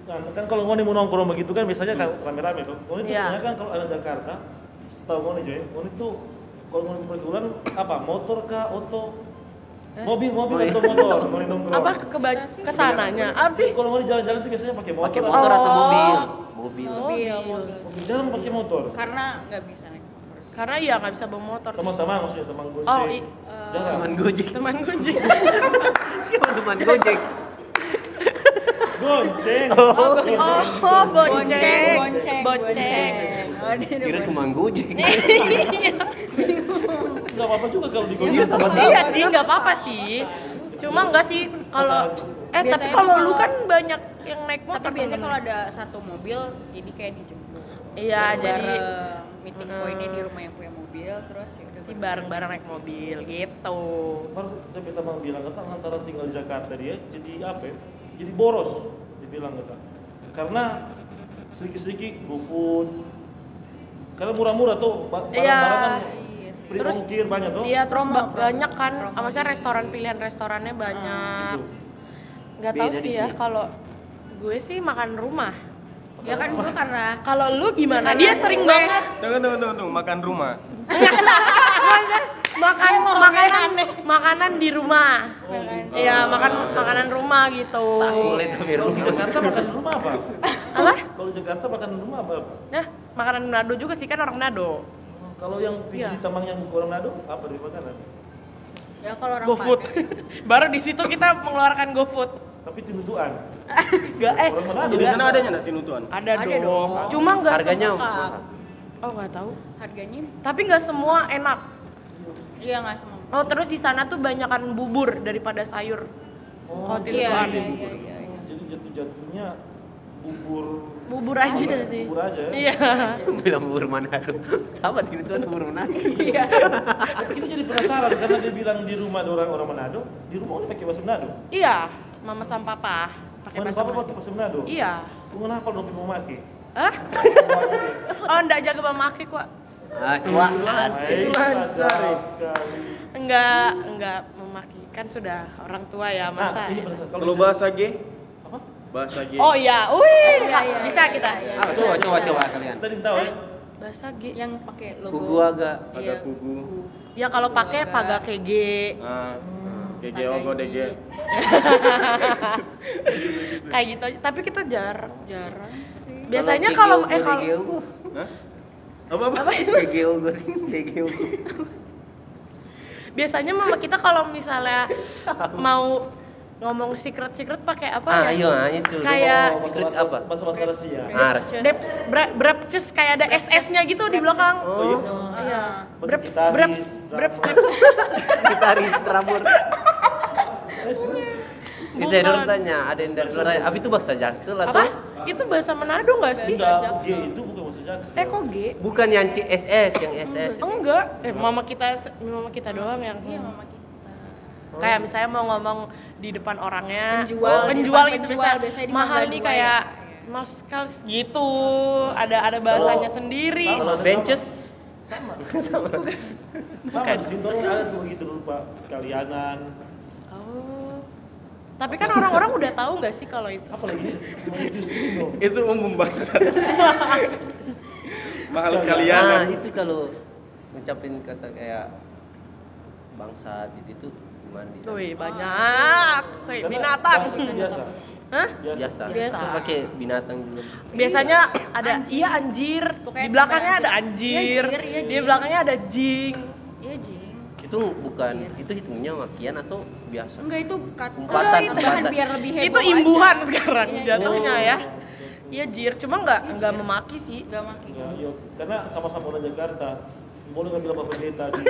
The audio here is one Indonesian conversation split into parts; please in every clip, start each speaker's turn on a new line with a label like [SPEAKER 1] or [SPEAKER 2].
[SPEAKER 1] kan kalau ngoni mau nongkrong begitu kan biasanya kan rame-rame tuh. Ngoni tuh
[SPEAKER 2] Iya.
[SPEAKER 1] kan kalau ada Jakarta, setahu ngoni Joy, ngoni tuh kalau ngoni pergaulan apa? Motor kah, auto? Mobil atau motor ngoni nongkrong.
[SPEAKER 2] Apa kesananya? Apa sih?
[SPEAKER 1] Kalau ngoni jalan-jalan tuh biasanya pakai motor.
[SPEAKER 3] Pakai motor atau mobil? Mobil.
[SPEAKER 1] Mobil. Jarang pakai motor.
[SPEAKER 4] Karena nggak bisa naik motor.
[SPEAKER 2] Karena ya nggak bisa bawa motor.
[SPEAKER 1] Teman-teman maksudnya teman gojek.
[SPEAKER 2] Oh,
[SPEAKER 1] jarang.
[SPEAKER 3] Teman Gojek.
[SPEAKER 2] teman Gojek.
[SPEAKER 3] Gimana teman Gojek?
[SPEAKER 1] Gonceng.
[SPEAKER 2] Oh, bonceng.
[SPEAKER 3] Kira teman Gojek.
[SPEAKER 1] Enggak apa-apa juga kalau di
[SPEAKER 3] Iya,
[SPEAKER 1] gojek.
[SPEAKER 3] teman
[SPEAKER 2] Iya sih, nggak apa-apa sih. Cuma nggak sih kalau tapi
[SPEAKER 4] Biasanya
[SPEAKER 2] kalau
[SPEAKER 4] tuh
[SPEAKER 2] lu
[SPEAKER 4] kalau-
[SPEAKER 2] kan banyak yang naik motor.
[SPEAKER 4] Tapi biasanya
[SPEAKER 2] temen.
[SPEAKER 4] kalau ada satu mobil, jadi kayak dijemput.
[SPEAKER 2] Iya, jadi
[SPEAKER 4] meeting pointnya di rumah yang punya mobil, terus ya udah
[SPEAKER 2] bareng-bareng naik mobil gitu.
[SPEAKER 1] Baru tapi teman bilang kata antara tinggal di Jakarta dia jadi apa ya? Jadi boros dibilang kata. Karena sedikit-sedikit GoFood. Karena murah-murah tuh barang-barang kan
[SPEAKER 4] Iya sih.
[SPEAKER 1] free ongkir banyak tuh.
[SPEAKER 2] Iya, terus
[SPEAKER 4] Promo.
[SPEAKER 2] banyak kan,
[SPEAKER 4] Promo.
[SPEAKER 2] maksudnya restoran pilihan restorannya banyak.
[SPEAKER 1] Gitu.
[SPEAKER 2] Nggak tahu
[SPEAKER 3] Beda di
[SPEAKER 2] sih ya
[SPEAKER 3] sini.
[SPEAKER 2] kalau gue sih makan rumah.
[SPEAKER 4] Ya kan gue karena
[SPEAKER 2] Kalau lu gimana? Dia sering banget
[SPEAKER 5] Tunggu, makan rumah.
[SPEAKER 2] makanan di rumah. Iya, makanan rumah gitu.
[SPEAKER 3] Boleh tuh biar
[SPEAKER 1] Kalau di Jakarta makan rumah apa?
[SPEAKER 2] Apa?
[SPEAKER 1] Kalau di Jakarta makan rumah apa?
[SPEAKER 2] Nah, makanan Manado juga sih kan orang Manado.
[SPEAKER 1] Kalau yang
[SPEAKER 2] Iya.
[SPEAKER 1] di Tamang yang orang Manado apa di makanan?
[SPEAKER 4] ya kalau orang
[SPEAKER 2] GoFood.
[SPEAKER 4] Padang,
[SPEAKER 2] Baru di situ kita mengeluarkan GoFood.
[SPEAKER 1] Tapi tinutuan.
[SPEAKER 2] Enggak
[SPEAKER 1] Orang Manado
[SPEAKER 5] Di sana
[SPEAKER 1] biasa.
[SPEAKER 5] adanya nggak tinutuan?
[SPEAKER 2] ada
[SPEAKER 4] Ada
[SPEAKER 2] dong.
[SPEAKER 4] dong.
[SPEAKER 2] Cuma enggak
[SPEAKER 3] harganya
[SPEAKER 4] lengkap.
[SPEAKER 2] Oh, enggak tahu.
[SPEAKER 4] harganya
[SPEAKER 2] Tapi enggak semua enak.
[SPEAKER 4] iya nggak semua.
[SPEAKER 2] Oh, terus di sana tuh banyakan bubur daripada sayur.
[SPEAKER 1] Oh,
[SPEAKER 2] Tinutuan.
[SPEAKER 4] Iya.
[SPEAKER 1] Jadi jatuh-jatuhnya
[SPEAKER 2] Bubur aja sih.
[SPEAKER 1] bubur aja ya.
[SPEAKER 2] Iya.
[SPEAKER 3] bilang bubur Manado. Sama di itu bubur Manado.
[SPEAKER 2] Iya.
[SPEAKER 1] Tapi kita jadi penasaran karena dia bilang di rumah ada orang Manado, di rumah udah pakai bahasa Manado.
[SPEAKER 2] Iya, mama sama papa pakai
[SPEAKER 1] Mana
[SPEAKER 2] bahasa
[SPEAKER 1] papa
[SPEAKER 2] Manado.
[SPEAKER 1] pakai bahasa Manado?
[SPEAKER 2] Iya.
[SPEAKER 1] Gua nggak hafal dong mau pakai.
[SPEAKER 2] Hah? Oh, enggak jaga memakai kok.
[SPEAKER 3] Ah, wah.
[SPEAKER 1] Baik, sadap sekali.
[SPEAKER 2] Enggak memakai. Kan sudah orang tua ya,
[SPEAKER 1] Nah,
[SPEAKER 2] masa.
[SPEAKER 1] ini
[SPEAKER 2] ya?
[SPEAKER 1] penasaran
[SPEAKER 5] Kalau bahasa G,
[SPEAKER 1] apa?
[SPEAKER 5] bahasa G.
[SPEAKER 2] Oh iya, wih,
[SPEAKER 4] Iya,
[SPEAKER 2] bisa kita.
[SPEAKER 3] Ah, coba kalian.
[SPEAKER 1] Tadi tahu ya?
[SPEAKER 2] Bahasa G.
[SPEAKER 4] Yang pakai logo
[SPEAKER 3] Kugu agak.
[SPEAKER 5] Ada
[SPEAKER 4] Iya,
[SPEAKER 5] kugu.
[SPEAKER 2] Ya kalau pakai pagake G.
[SPEAKER 5] Ah, DG Ogo DG.
[SPEAKER 2] Kayak gitu aja. Tapi kita jarang.
[SPEAKER 4] jarang sih.
[SPEAKER 2] Biasanya kalau
[SPEAKER 5] Hah? Apa?
[SPEAKER 3] DGO
[SPEAKER 2] biasanya mama kita kalau misalnya mau ngomong secret pakai apa
[SPEAKER 3] Ah,
[SPEAKER 2] ya?
[SPEAKER 3] ayo, itu.
[SPEAKER 2] Kayak
[SPEAKER 3] Secret apa?
[SPEAKER 1] Masa-masa rahasia.
[SPEAKER 3] Ah,
[SPEAKER 2] Deps, brepces kayak ada SS-nya gitu di belakang.
[SPEAKER 3] Oh,
[SPEAKER 2] Iya.
[SPEAKER 1] Berarti
[SPEAKER 2] Breps.
[SPEAKER 3] gitaris rambut. Kita
[SPEAKER 2] Bukan.
[SPEAKER 3] dulu tanya, ada yang dari luar. Abi itu bahasa Jaksel atau?
[SPEAKER 2] Apa? Itu bahasa Manado nggak sih?
[SPEAKER 1] Enggak, G itu bukan bahasa Jaksel.
[SPEAKER 2] Kok G?
[SPEAKER 3] Bukan yang CSS, yang SS.
[SPEAKER 2] Enggak. Mama kita doang yang
[SPEAKER 4] Iya mama kita.
[SPEAKER 2] kayak misalnya mau ngomong di depan orangnya
[SPEAKER 4] Penjual,
[SPEAKER 2] penjual
[SPEAKER 4] di
[SPEAKER 2] gitu
[SPEAKER 4] depan penjual,
[SPEAKER 2] misalnya
[SPEAKER 4] biasanya di
[SPEAKER 2] mahal
[SPEAKER 4] Mangga
[SPEAKER 2] nih
[SPEAKER 4] Dua
[SPEAKER 2] kayak
[SPEAKER 4] ya.
[SPEAKER 2] mas kals gitu ada bahasanya sendiri.
[SPEAKER 1] Sama.
[SPEAKER 3] Benches.
[SPEAKER 1] Sama. Sama di situ ada tuh gitu lupa sekalianan.
[SPEAKER 2] Oh. Tapi kan orang-orang udah tahu nggak sih kalau itu?
[SPEAKER 1] Apa lagi? Itu Stino.
[SPEAKER 5] Itu umum bangsa. Mahal
[SPEAKER 3] Nah,
[SPEAKER 5] sekalian.
[SPEAKER 3] itu kalau ngucapin kata kayak bangsa itu gimana di sana?
[SPEAKER 2] Wih, banyak. Kayak
[SPEAKER 1] Sana
[SPEAKER 2] binatang.
[SPEAKER 1] bahasa itu biasa.
[SPEAKER 2] Hah?
[SPEAKER 3] Biasa.
[SPEAKER 2] Biasa.
[SPEAKER 3] Pakai binatang juga.
[SPEAKER 2] Biasanya ada iya anjir.
[SPEAKER 4] Pokoknya
[SPEAKER 2] Di belakangnya
[SPEAKER 4] tambah
[SPEAKER 2] ada
[SPEAKER 4] anjir.
[SPEAKER 2] anjir.
[SPEAKER 4] Iya, anjir, iya,
[SPEAKER 2] Di
[SPEAKER 4] jing.
[SPEAKER 2] belakangnya ada jing.
[SPEAKER 4] Iya jing.
[SPEAKER 3] Itu bukan, itu hitungnya makian atau biasa?
[SPEAKER 4] Enggak itu kata
[SPEAKER 3] Umpatan,
[SPEAKER 4] itu bahan
[SPEAKER 3] umpatan.
[SPEAKER 4] biar lebih heboh
[SPEAKER 2] Itu imbuhan
[SPEAKER 4] aja.
[SPEAKER 2] sekarang
[SPEAKER 4] Iya,
[SPEAKER 2] jatuhnya
[SPEAKER 1] iya.
[SPEAKER 2] ya. Iya jir, cuma nggak memaki sih.
[SPEAKER 4] Enggak maki.
[SPEAKER 1] Ya, iya. Karena sama-sama orang Jakarta. Boleh ngambil apa pendeta di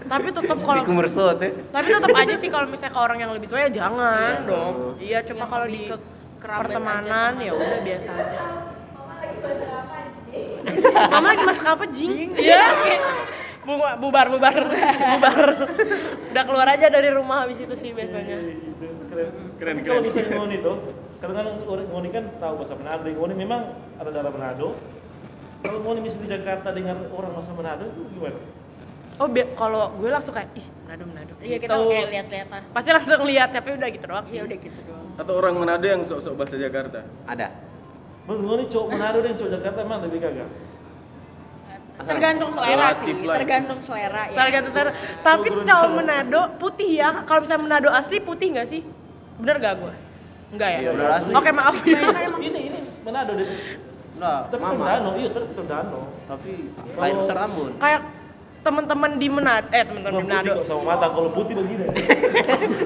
[SPEAKER 2] Tapi tetap
[SPEAKER 3] Di
[SPEAKER 2] kalau
[SPEAKER 3] Kumersot ya.
[SPEAKER 2] tapi tetap aja sih kalau misalnya ke orang yang lebih tua ya jangan
[SPEAKER 1] Iya.
[SPEAKER 2] dong. Iya, cuma
[SPEAKER 4] Yang
[SPEAKER 2] kalau
[SPEAKER 4] lebih
[SPEAKER 2] di
[SPEAKER 4] ke kerabat
[SPEAKER 2] pertemanan
[SPEAKER 4] aja,
[SPEAKER 2] ya
[SPEAKER 4] teman.
[SPEAKER 2] udah biasa aja. Mama lagi masak apa, Jing? Iya. Bubar. Udah keluar aja dari rumah habis itu sih biasanya.
[SPEAKER 1] Keren. Tapi kalau misalnya Ngoni tuh, karena kan Ngoni kan tahu bahasa Manado, Ngoni memang ada darah Manado. Kalau Ngoni misalnya di Jakarta dengar orang bahasa Manado itu gimana?
[SPEAKER 2] kalau gue langsung kayak ih Manado
[SPEAKER 4] Iya,
[SPEAKER 2] gitu.
[SPEAKER 4] kita kayak lihat-lihatan.
[SPEAKER 2] Pasti langsung lihat, tapi udah gitu doang sih.
[SPEAKER 4] Iya, udah gitu doang.
[SPEAKER 5] Atau orang Manado yang sok-sok bahasa Jakarta?
[SPEAKER 3] Ada.
[SPEAKER 1] Bang, gue nih cowok Manado dan cowok Jakarta emang lebih gagah.
[SPEAKER 4] Tergantung selera sih,
[SPEAKER 5] Relatif lah.
[SPEAKER 4] tergantung selera ya.
[SPEAKER 2] Tergantung cara. Tapi
[SPEAKER 1] Turun
[SPEAKER 2] cowok
[SPEAKER 1] jalan.
[SPEAKER 2] Manado putih ya. Kalau misalnya Manado asli putih nggak sih? Bener gak gue? Enggak ya?
[SPEAKER 3] Iya, bener asli.
[SPEAKER 2] Oke maaf.
[SPEAKER 1] Ini Manado deh.
[SPEAKER 3] Nah,
[SPEAKER 1] Tapi
[SPEAKER 3] mama.
[SPEAKER 1] Terdano, iya Terdano.
[SPEAKER 3] Tapi
[SPEAKER 1] Kalau-
[SPEAKER 3] lain besar rambut.
[SPEAKER 2] Kayak teman-teman di Manado, teman-teman di
[SPEAKER 1] Putih
[SPEAKER 2] Manado.
[SPEAKER 1] kok sama mata, kalau putih begini.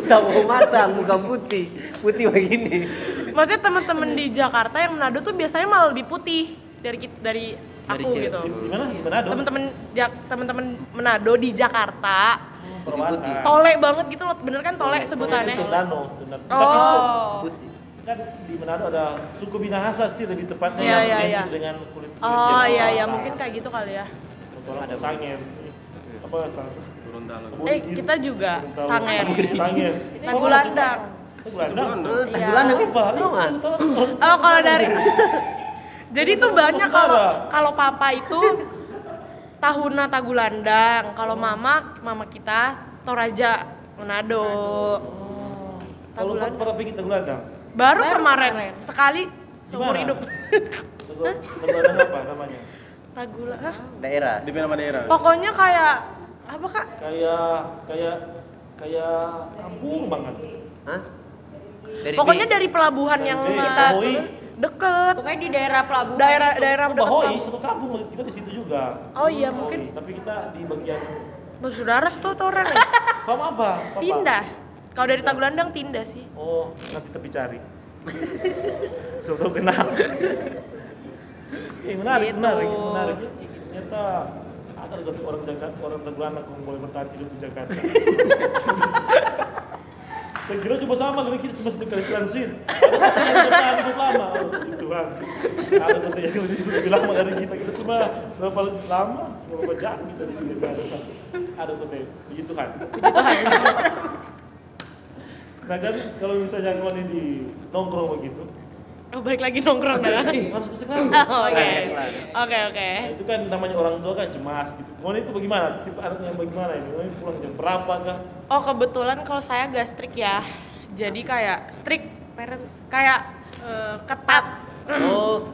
[SPEAKER 3] Sama matang, bukan putih. Putih begini.
[SPEAKER 2] Maksudnya teman-teman di Jakarta yang Manado tuh biasanya malah lebih putih dari aku
[SPEAKER 3] cewek.
[SPEAKER 2] gitu.
[SPEAKER 1] Di mana? Di Manado.
[SPEAKER 2] Teman-teman Manado di Jakarta
[SPEAKER 1] Perwata.
[SPEAKER 2] tole banget gitu loh, bener kan tole sebutannya?
[SPEAKER 1] Terdano.
[SPEAKER 2] Oh.
[SPEAKER 3] Putih.
[SPEAKER 1] Kan di Manado ada suku Minahasa sih lebih tepatnya
[SPEAKER 2] Iya,
[SPEAKER 1] yang
[SPEAKER 2] iya,
[SPEAKER 1] identik
[SPEAKER 2] iya.
[SPEAKER 1] dengan kulit.
[SPEAKER 2] Oh iya mungkin kayak gitu kali ya.
[SPEAKER 1] Ada sangen. Apa kata?
[SPEAKER 5] Turun tangan.
[SPEAKER 2] Kita juga sangen.
[SPEAKER 1] Sangen.
[SPEAKER 2] Tagulandang.
[SPEAKER 1] Tagulandang.
[SPEAKER 2] Iya.
[SPEAKER 3] Tagulandang
[SPEAKER 1] Apa?
[SPEAKER 3] Tahu nggak?
[SPEAKER 2] Oh kalau dari jadi tuh banyak kalau
[SPEAKER 1] Saudara.
[SPEAKER 2] kalau papa itu Tahuna Tagulandang, kalau mama kita Toraja Manado.
[SPEAKER 1] Kalau
[SPEAKER 2] Tagulandang.
[SPEAKER 1] pernah pergi Tagulandang?
[SPEAKER 2] Baru
[SPEAKER 4] Baru
[SPEAKER 2] kemarin
[SPEAKER 4] kemarin.
[SPEAKER 2] sekali seumur
[SPEAKER 1] Gimana?
[SPEAKER 2] hidup.
[SPEAKER 1] Tagulandang apa namanya?
[SPEAKER 2] Tagula, hah?
[SPEAKER 3] Daerah.
[SPEAKER 5] Di nama daerah.
[SPEAKER 2] Pokoknya kayak apa kak?
[SPEAKER 1] Kayak kampung banget.
[SPEAKER 3] Hah? Dari
[SPEAKER 2] Pokoknya
[SPEAKER 3] B.
[SPEAKER 2] dari pelabuhan
[SPEAKER 1] Dari
[SPEAKER 2] yang
[SPEAKER 1] B,
[SPEAKER 2] kita
[SPEAKER 1] Bahoy.
[SPEAKER 2] deket.
[SPEAKER 4] Pokoknya di daerah pelabuhan.
[SPEAKER 2] Daerah
[SPEAKER 4] itu.
[SPEAKER 2] daerah deket
[SPEAKER 1] Bahoy,
[SPEAKER 2] pelabuhan.
[SPEAKER 1] satu kampung kita di situ juga.
[SPEAKER 2] Oh iya
[SPEAKER 1] Bahoy.
[SPEAKER 2] mungkin
[SPEAKER 1] Tapi kita di bagian
[SPEAKER 2] bersaudara tuh orang ya.
[SPEAKER 1] kamu apa? Papa?
[SPEAKER 2] Tindas. Kalau dari Tagulandang Tindas sih.
[SPEAKER 1] Oh, nanti tapi cari. Coba kenal. Menarik,
[SPEAKER 2] Gitu.
[SPEAKER 1] menarik. Ternyata ada orang Jakarta, orang Tagulandang yang boleh bertahan hidup di Jakarta. Saya kira cuma sama, kita cuma sekali transit. Ada yang bertahan hidup lama, oh, Tuhan. Ada kata yang lebih lama dari kita cuma berapa lama, berapa jam kita di Jakarta. Ada kata begitu kan. Nah kan kalau misalnya kau ini di nongkrong begitu,
[SPEAKER 2] Oh balik lagi nongkrong dah.
[SPEAKER 1] harus ke sekolah.
[SPEAKER 2] Oh, Oke.
[SPEAKER 3] Nah,
[SPEAKER 2] Oke.
[SPEAKER 1] Nah, itu kan namanya orang tua kan cemas gitu. Kau itu bagaimana? Tipe anaknya bagaimana ini? Kau ini pulang jam berapa kah?
[SPEAKER 2] Oh kebetulan kalau saya agak strict ya. Jadi kayak strict parents kayak ketat.
[SPEAKER 3] Oh.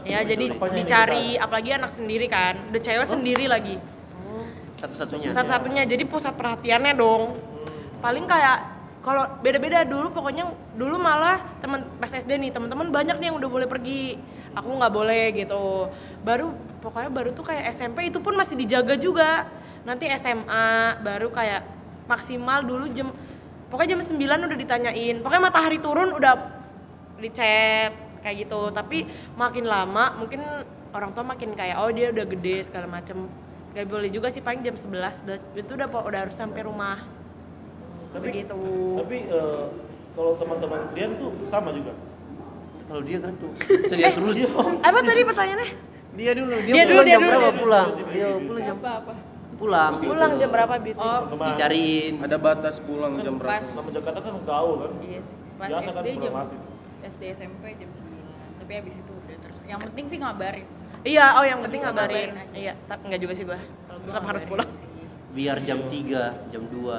[SPEAKER 2] Ya jadi
[SPEAKER 1] Apanya yang
[SPEAKER 2] dicari
[SPEAKER 1] ketat?
[SPEAKER 2] apalagi anak sendiri kan. Udah cewek sendiri lagi.
[SPEAKER 3] Satu-satunya.
[SPEAKER 2] Satu-satunya jadi pusat perhatiannya dong. Paling kayak kalau beda-beda dulu pokoknya dulu malah teman pas SD nih teman-teman banyak nih yang udah boleh pergi, aku nggak boleh gitu. Pokoknya baru tuh kayak SMP itu pun masih dijaga juga. Nanti SMA baru kayak maksimal dulu pokoknya jam 9 udah ditanyain. Pokoknya matahari turun udah dichat kayak gitu. Tapi makin lama mungkin orang tua makin kayak oh dia udah gede segala macem. Gak boleh juga sih paling jam 11 itu udah harus sampai rumah. Begitu.
[SPEAKER 1] Tapi kalau teman-teman kalian tuh sama juga.
[SPEAKER 3] Kalau dia kan tuh sedia terus.
[SPEAKER 2] Apa tadi pertanyaannya?
[SPEAKER 3] Dia dulu,
[SPEAKER 2] Dia
[SPEAKER 3] pulang
[SPEAKER 2] dulu,
[SPEAKER 3] jam
[SPEAKER 2] dia
[SPEAKER 3] berapa
[SPEAKER 2] dulu.
[SPEAKER 3] pulang? Dia pulang jam
[SPEAKER 4] Apa?
[SPEAKER 3] pulang.
[SPEAKER 2] Pulang jam berapa Bit?
[SPEAKER 4] Oh,
[SPEAKER 1] Teman.
[SPEAKER 3] Dicariin.
[SPEAKER 5] Ada batas pulang jam berapa?
[SPEAKER 4] Pas.
[SPEAKER 1] Sama Jakarta kan gaul kan.
[SPEAKER 4] Iya sih. Pas
[SPEAKER 1] Biasa kan
[SPEAKER 4] SD jam
[SPEAKER 1] problematik.
[SPEAKER 4] SD SMP jam 9. Tapi habis itu udah terus. Yang penting sih ngabarin.
[SPEAKER 2] Iya, oh yang penting ngabarin.
[SPEAKER 4] Ngabarin aja.
[SPEAKER 2] Iya, tapi enggak juga sih gua.
[SPEAKER 4] Kalau gua
[SPEAKER 2] Tetap harus
[SPEAKER 4] ngabarin
[SPEAKER 2] pulang.
[SPEAKER 4] sih.
[SPEAKER 3] Biar jam 3, jam 2.